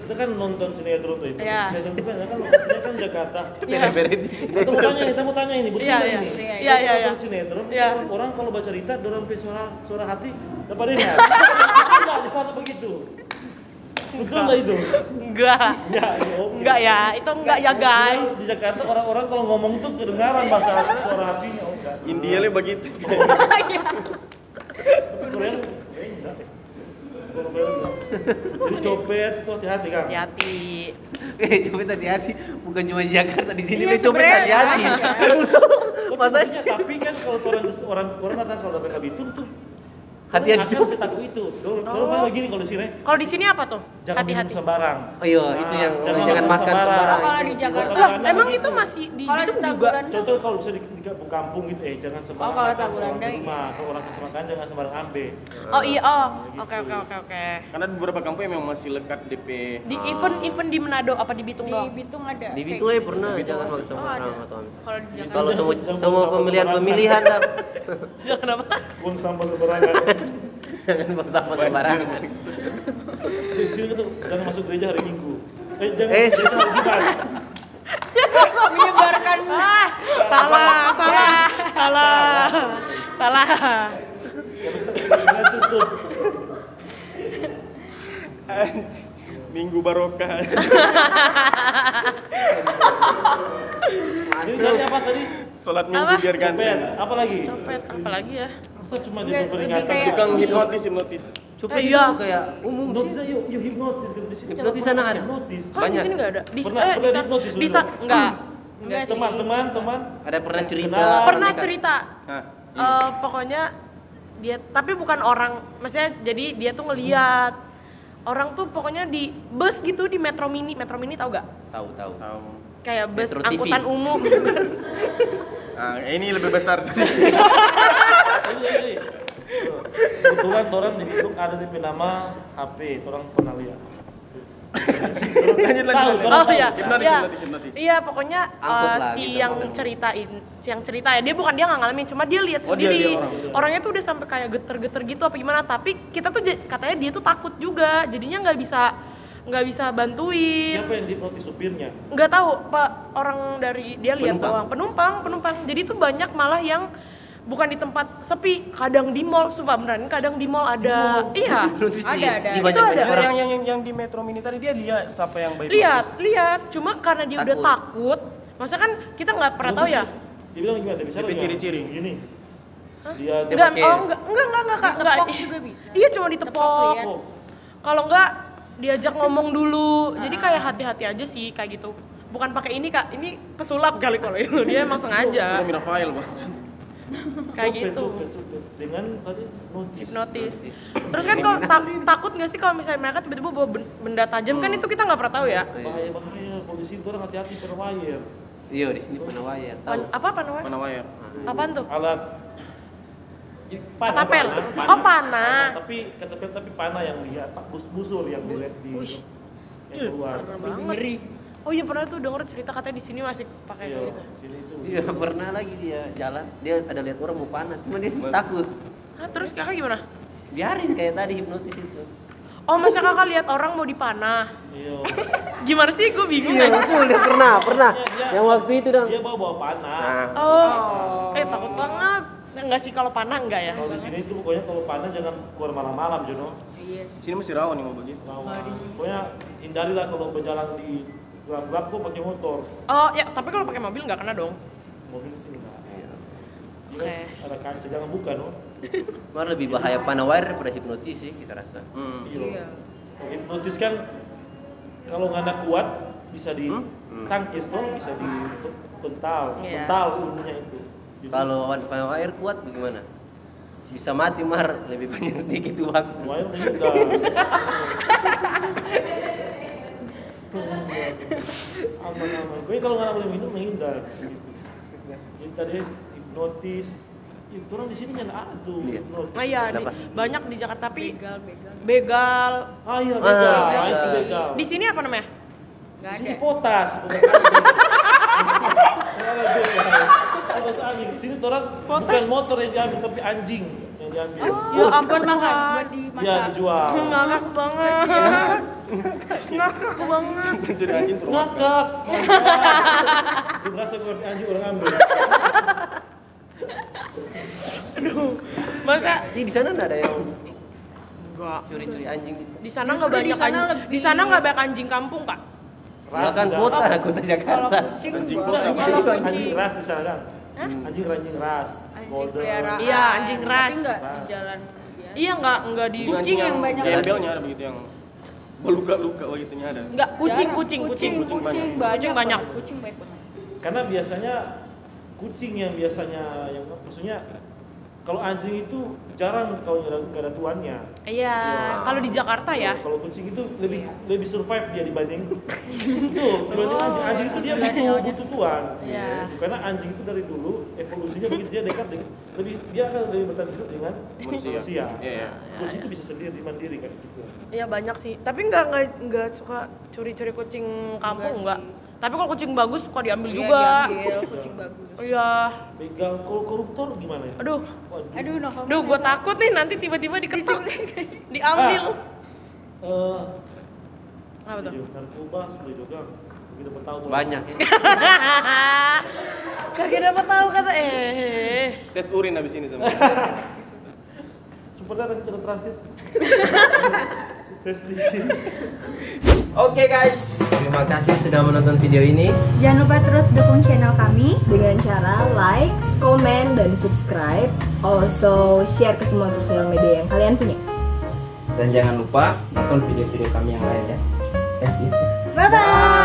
[SPEAKER 1] Kita kan nonton sinetron tuh itu.
[SPEAKER 2] Iya.
[SPEAKER 1] Sinetron itu kan lokasinya kan Jakarta.
[SPEAKER 2] Iya.
[SPEAKER 1] Kita mau tanya ini betul
[SPEAKER 2] Iya,
[SPEAKER 1] nggak
[SPEAKER 2] iya.
[SPEAKER 1] ini?
[SPEAKER 2] Iya,
[SPEAKER 1] Kita
[SPEAKER 2] iya, iya.
[SPEAKER 1] nonton sinetron,
[SPEAKER 2] Iya.
[SPEAKER 1] orang kalau baca cerita dorong pe suara hati dapat dengar. Enggak di sana begitu. Betul nggak itu?
[SPEAKER 2] Enggak.
[SPEAKER 1] Enggak, ya oke.
[SPEAKER 2] Enggak ya, itu enggak ya guys.
[SPEAKER 1] Di Jakarta orang-orang kalau ngomong tuh kedengaran bahasa suara hatinya, oh enggak.
[SPEAKER 5] Indianya begitu.
[SPEAKER 1] Tapi Korea enggak. Korea enggak. Jadi copet tuh hati-hati kan.
[SPEAKER 2] Hati-hati.
[SPEAKER 3] Copet hati-hati, bukan cuma di Jakarta, di sini
[SPEAKER 4] Iya,
[SPEAKER 3] lu copet
[SPEAKER 4] sebenarnya
[SPEAKER 3] hati-hati.
[SPEAKER 1] Maksudnya tapi kan kalau orang datang kalau datang ke Bitung tuh
[SPEAKER 3] Hati-hati.
[SPEAKER 1] akan setakut itu. Dorong malah gini kalau di sini.
[SPEAKER 2] Kalau di sini apa tuh?
[SPEAKER 1] Jangan minum
[SPEAKER 2] Hati-hati.
[SPEAKER 1] sembarang.
[SPEAKER 3] Oh iya, itu yang jangan makan sembarang.
[SPEAKER 4] Kalau di Jakarta-
[SPEAKER 2] Lah, emang itu masih di
[SPEAKER 4] Kalau di
[SPEAKER 2] Bitung juga.
[SPEAKER 4] Tagulandang-
[SPEAKER 1] Contoh kalau bisa di kampung gitu, jangan sembarang.
[SPEAKER 4] Oh, kalau
[SPEAKER 1] makan
[SPEAKER 4] Tagulandang,
[SPEAKER 1] di rumah.
[SPEAKER 4] iya.
[SPEAKER 1] Kalau orang kasih makan jangan sembarang ambil.
[SPEAKER 2] Oh iya, oh.
[SPEAKER 1] Gitu.
[SPEAKER 2] Oke.
[SPEAKER 5] Karena di beberapa kampung yang memang masih lekat DP.
[SPEAKER 2] Di event di Manado apa di Bitung
[SPEAKER 4] Di
[SPEAKER 2] doang?
[SPEAKER 4] Bitung ada.
[SPEAKER 3] Di
[SPEAKER 4] kayak
[SPEAKER 3] Bitung
[SPEAKER 4] gitu.
[SPEAKER 3] pernah
[SPEAKER 5] Di Bitung
[SPEAKER 3] jangan
[SPEAKER 5] ada.
[SPEAKER 3] makan
[SPEAKER 4] Oh, ada.
[SPEAKER 3] sembarang atau
[SPEAKER 4] Kalau di Jakarta
[SPEAKER 3] kalau semua
[SPEAKER 1] Jangan
[SPEAKER 3] semua
[SPEAKER 1] sama
[SPEAKER 3] pemilihan dah.
[SPEAKER 2] Ya kenapa?
[SPEAKER 1] Buang sampah sembarangan.
[SPEAKER 3] Jangan buang sampah sembarangan.
[SPEAKER 1] Di sini tuh jangan masuk gereja hari Minggu. Jangan
[SPEAKER 3] Eh.
[SPEAKER 1] masuk gereja hari Jumat.
[SPEAKER 4] menyebarkan
[SPEAKER 2] Salah.
[SPEAKER 1] Jangan tutup.
[SPEAKER 5] Minggu barokah.
[SPEAKER 1] Jadi dari apa tadi?
[SPEAKER 5] Sholat minggu
[SPEAKER 2] Apa?
[SPEAKER 5] biar ganteng.
[SPEAKER 1] Copet. Apa lagi?
[SPEAKER 2] Copet, apa lagi ya?
[SPEAKER 1] Masa cuma
[SPEAKER 4] Enggak,
[SPEAKER 1] di peringatan?
[SPEAKER 4] lebih kayak-
[SPEAKER 5] Tukang hipnotis.
[SPEAKER 3] Copet
[SPEAKER 2] iya.
[SPEAKER 3] itu kayak umum
[SPEAKER 1] Hipnotis
[SPEAKER 3] sih.
[SPEAKER 1] aja, yuk hipnotis gitu di sini.
[SPEAKER 3] Hipnotis
[SPEAKER 1] cara
[SPEAKER 3] sana ada?
[SPEAKER 1] hipnotis.
[SPEAKER 2] Hah, di
[SPEAKER 3] Banyak.
[SPEAKER 2] sini nggak ada.
[SPEAKER 1] Pernah hipnotis
[SPEAKER 2] Bisa
[SPEAKER 1] dulu?
[SPEAKER 2] enggak?
[SPEAKER 4] Enggak sih.
[SPEAKER 1] Teman-teman.
[SPEAKER 3] Ada pernah cerita.
[SPEAKER 1] Kenalan.
[SPEAKER 2] Pernah
[SPEAKER 3] mereka.
[SPEAKER 2] cerita.
[SPEAKER 5] Nah,
[SPEAKER 2] Pokoknya dia, tapi bukan orang, maksudnya jadi dia tuh ngeliat orang tuh pokoknya di bus gitu, di Metro Mini tahu gak?
[SPEAKER 3] Tahu.
[SPEAKER 5] tahu.
[SPEAKER 2] Kayak bus
[SPEAKER 3] Metro TV.
[SPEAKER 2] angkutan umum.
[SPEAKER 5] Nah, ini lebih besar.
[SPEAKER 1] Ini. Kebetulan orang di Bitung ada di nama HP, orang pernah lihat.
[SPEAKER 5] Lanjut.
[SPEAKER 2] Oh iya,
[SPEAKER 5] Hipnotis.
[SPEAKER 2] iya pokoknya
[SPEAKER 3] Angkut lah,
[SPEAKER 2] si
[SPEAKER 3] gitu,
[SPEAKER 2] yang cerita ya, dia bukan, dia nggak ngalamin, cuma dia lihat
[SPEAKER 5] Oh, dia
[SPEAKER 2] sendiri.
[SPEAKER 5] orang.
[SPEAKER 2] Orangnya tuh udah sampai kayak geter-geter gitu apa gimana, tapi kita tuh katanya dia tuh takut juga, jadinya nggak bisa bantuin.
[SPEAKER 1] Siapa yang dihipnotis, supirnya?
[SPEAKER 2] Nggak tahu Pak, orang dari dia lihat doang, penumpang. Jadi tuh banyak malah yang bukan di tempat sepi, kadang di mall, sumpah beneran, kadang di mall ada. Iya.
[SPEAKER 4] Ada.
[SPEAKER 2] Itu ada.
[SPEAKER 3] orang.
[SPEAKER 5] Yang di Metro Mini tadi dia lihat siapa yang baik.
[SPEAKER 2] Lihat, cuma karena dia udah takut. Masa kan kita nggak pernah tahu ya.
[SPEAKER 1] Dia bilang gimana? Misalnya
[SPEAKER 5] Tapi ciri-ciri.
[SPEAKER 1] Gini. Dia
[SPEAKER 2] Enggak,
[SPEAKER 3] pakai-
[SPEAKER 2] enggak.
[SPEAKER 4] Ditepok juga bisa.
[SPEAKER 2] Iya, cuma
[SPEAKER 4] Tepok
[SPEAKER 2] ditepok.
[SPEAKER 4] lihat.
[SPEAKER 2] Kalau enggak diajak ngomong dulu. Jadi kayak hati-hati aja sih kayak gitu. Bukan pakai ini, Kak. Ini pesulap kali kalau itu. Dia emang sengaja.
[SPEAKER 5] Itu Rafael, Bang.
[SPEAKER 2] Kayak gitu.
[SPEAKER 1] Copet. Dengan tadi
[SPEAKER 2] Hipnotis. Terus kan kalau takut nggak sih kalau misalnya mereka tiba-tiba bawa benda tajam, kan itu kita nggak pernah tahu ya.
[SPEAKER 1] Bahaya. Kalau di sini orang hati-hati pada wire.
[SPEAKER 3] Iya, di sini pernah wayar. Tahu.
[SPEAKER 2] Apa namanya?
[SPEAKER 5] Mana wire?
[SPEAKER 2] Apaan tuh?
[SPEAKER 1] Alat
[SPEAKER 2] Ketapel. Oh, panah.
[SPEAKER 1] Tapi panah yang lihat, busur yang dilihat di yang keluar.
[SPEAKER 2] Ngeri. Oh iya, pernah tuh denger cerita katanya di sini masih pakai
[SPEAKER 1] Iya,
[SPEAKER 2] kayak gitu.
[SPEAKER 1] sini itu.
[SPEAKER 3] Iya, pernah lagi dia jalan, dia ada lihat orang mau panah, cuma dia takut.
[SPEAKER 2] Hah, terus kakak gimana?
[SPEAKER 3] Biarin kayak tadi hipnotis itu.
[SPEAKER 2] Oh, masa kakak lihat orang mau dipanah?
[SPEAKER 1] Iya.
[SPEAKER 2] Gimana sih? Gue bingung
[SPEAKER 3] Iya,
[SPEAKER 2] aja.
[SPEAKER 3] betul, dia pernah. Yang waktu itu dong.
[SPEAKER 1] Dia bawa panah.
[SPEAKER 3] Nah,
[SPEAKER 2] Oh, takut banget. Enggak sih kalau panah enggak ya?
[SPEAKER 1] Kalau di sini itu pokoknya kalau panah jangan keluar malam-malam, Jono.
[SPEAKER 4] Iya.
[SPEAKER 5] Sini mesti rawan nih mau begitu.
[SPEAKER 1] Pokoknya hindarilah kalau berjalan di gelap-gelap kok pakai motor.
[SPEAKER 2] Oh, ya, tapi kalau pakai mobil nggak kena dong.
[SPEAKER 1] Mobil sih enggak.
[SPEAKER 2] Oke.
[SPEAKER 1] Ada kaca, jangan buka, no.
[SPEAKER 3] malah lebih bahaya panah wire daripada hipnotis sih kita rasa.
[SPEAKER 1] Iya. Hipnotis kan kalau nggak ada kuat bisa ditangkis dong, bisa dipental,
[SPEAKER 2] Iya.
[SPEAKER 1] pental ilmunya itu. Jadi,
[SPEAKER 3] Kalau panah wire kuat bagaimana? Bisa mati lebih banyak sedikit uang.
[SPEAKER 1] wire meninggal. Aman. Gue kalau nggak boleh minum menghindar. Gitu. Jadi tadi hipnotis. Itu orang di sini nggak ada tuh.
[SPEAKER 3] Iya.
[SPEAKER 1] Hipnotis.
[SPEAKER 2] Nah, iya,
[SPEAKER 3] Kenapa?
[SPEAKER 2] banyak di Jakarta tapi
[SPEAKER 4] Begal.
[SPEAKER 2] begal.
[SPEAKER 1] Ah iya begal.
[SPEAKER 3] Ah,
[SPEAKER 1] Itu
[SPEAKER 3] begal.
[SPEAKER 1] begal.
[SPEAKER 2] Di sini apa namanya?
[SPEAKER 4] Enggak
[SPEAKER 1] Di sini
[SPEAKER 4] ada.
[SPEAKER 1] potas angin. Potas angin. Di sini tuh orang bukan motor yang diambil tapi anjing yang diambil.
[SPEAKER 2] Ya ampun,
[SPEAKER 4] Buat makan,
[SPEAKER 2] Tuhan.
[SPEAKER 4] buat dimasak.
[SPEAKER 1] Iya dijual.
[SPEAKER 2] Ngakak banget. Ngakak banget.
[SPEAKER 5] Jadi anjing terus.
[SPEAKER 1] Ngakak. Gue merasa gue anjing orang ambil.
[SPEAKER 2] Aduh. Masa
[SPEAKER 3] Di sana nggak ada yang
[SPEAKER 2] enggak.
[SPEAKER 3] curi-curi anjing gitu.
[SPEAKER 2] Di sana
[SPEAKER 4] Justru
[SPEAKER 2] nggak banyak
[SPEAKER 4] di sana
[SPEAKER 2] anjing.
[SPEAKER 4] lebih-
[SPEAKER 2] Di sana nggak banyak anjing kampung, Kak.
[SPEAKER 3] Ya kan
[SPEAKER 1] di sana.
[SPEAKER 3] kota
[SPEAKER 4] Kalau
[SPEAKER 3] Jakarta.
[SPEAKER 4] kucing
[SPEAKER 5] Anjing
[SPEAKER 4] banyak.
[SPEAKER 5] kota.
[SPEAKER 2] Kalau
[SPEAKER 1] Anjing ras di sana kan?
[SPEAKER 2] Hah?
[SPEAKER 1] Anjing ras.
[SPEAKER 4] Anjing
[SPEAKER 1] Golden.
[SPEAKER 4] peliharaan.
[SPEAKER 2] Iya, anjing ras.
[SPEAKER 4] Tapi enggak di
[SPEAKER 1] Ras.
[SPEAKER 4] jalan biasa.
[SPEAKER 2] Iya, nggak di
[SPEAKER 4] Kucing yang banyak.
[SPEAKER 5] Gembelnya ada begitu yang berluka-luka begitunya ada.
[SPEAKER 2] nggak kucing.
[SPEAKER 4] Kucing
[SPEAKER 5] banyak.
[SPEAKER 2] banyak.
[SPEAKER 4] Kucing banyak banget.
[SPEAKER 1] Karena biasanya kucing yang maksudnya kalau anjing itu jarang kalau nggak ada tuannya.
[SPEAKER 2] Iya, kalau di Jakarta ya.
[SPEAKER 1] Kalau kucing itu lebih survive dia dibanding dibanding anjing. Anjing itu dia butuh tuan.
[SPEAKER 2] Iya.
[SPEAKER 1] Karena anjing itu dari dulu evolusinya begitu dia dekat dia akan lebih bertahan hidup dengan manusia.
[SPEAKER 5] Iya.
[SPEAKER 1] Kucing itu bisa sendiri mandiri kan gitu.
[SPEAKER 2] Iya banyak sih. Tapi nggak suka curi-curi kucing kampung
[SPEAKER 4] Enggak
[SPEAKER 2] nggak.
[SPEAKER 4] sih.
[SPEAKER 2] Tapi kalau kucing bagus suka diambil
[SPEAKER 4] Iya,
[SPEAKER 2] juga.
[SPEAKER 4] diambil, kucing bagus.
[SPEAKER 2] Iya.
[SPEAKER 1] Begal kalau koruptor gimana ya?
[SPEAKER 2] Aduh.
[SPEAKER 4] Aduh, no comment.
[SPEAKER 2] Duh, gue takut nih nanti tiba-tiba diketok. Diambil. Apa tuh?
[SPEAKER 1] Narkoba sudah juga begitu tahu
[SPEAKER 3] Banyak ya.
[SPEAKER 2] Kagak dapat tahu kata
[SPEAKER 5] Tes urin habis ini sama.
[SPEAKER 1] Super nanti kita transit. Tes dikit.
[SPEAKER 3] Oke guys, terima kasih sudah menonton video ini.
[SPEAKER 6] Jangan lupa terus dukung channel kami.
[SPEAKER 7] dengan cara like, comment, dan subscribe. Also share ke semua sosial media yang kalian punya.
[SPEAKER 6] Dan jangan lupa nonton video-video kami yang lain ya. Gitu.
[SPEAKER 7] Bye bye.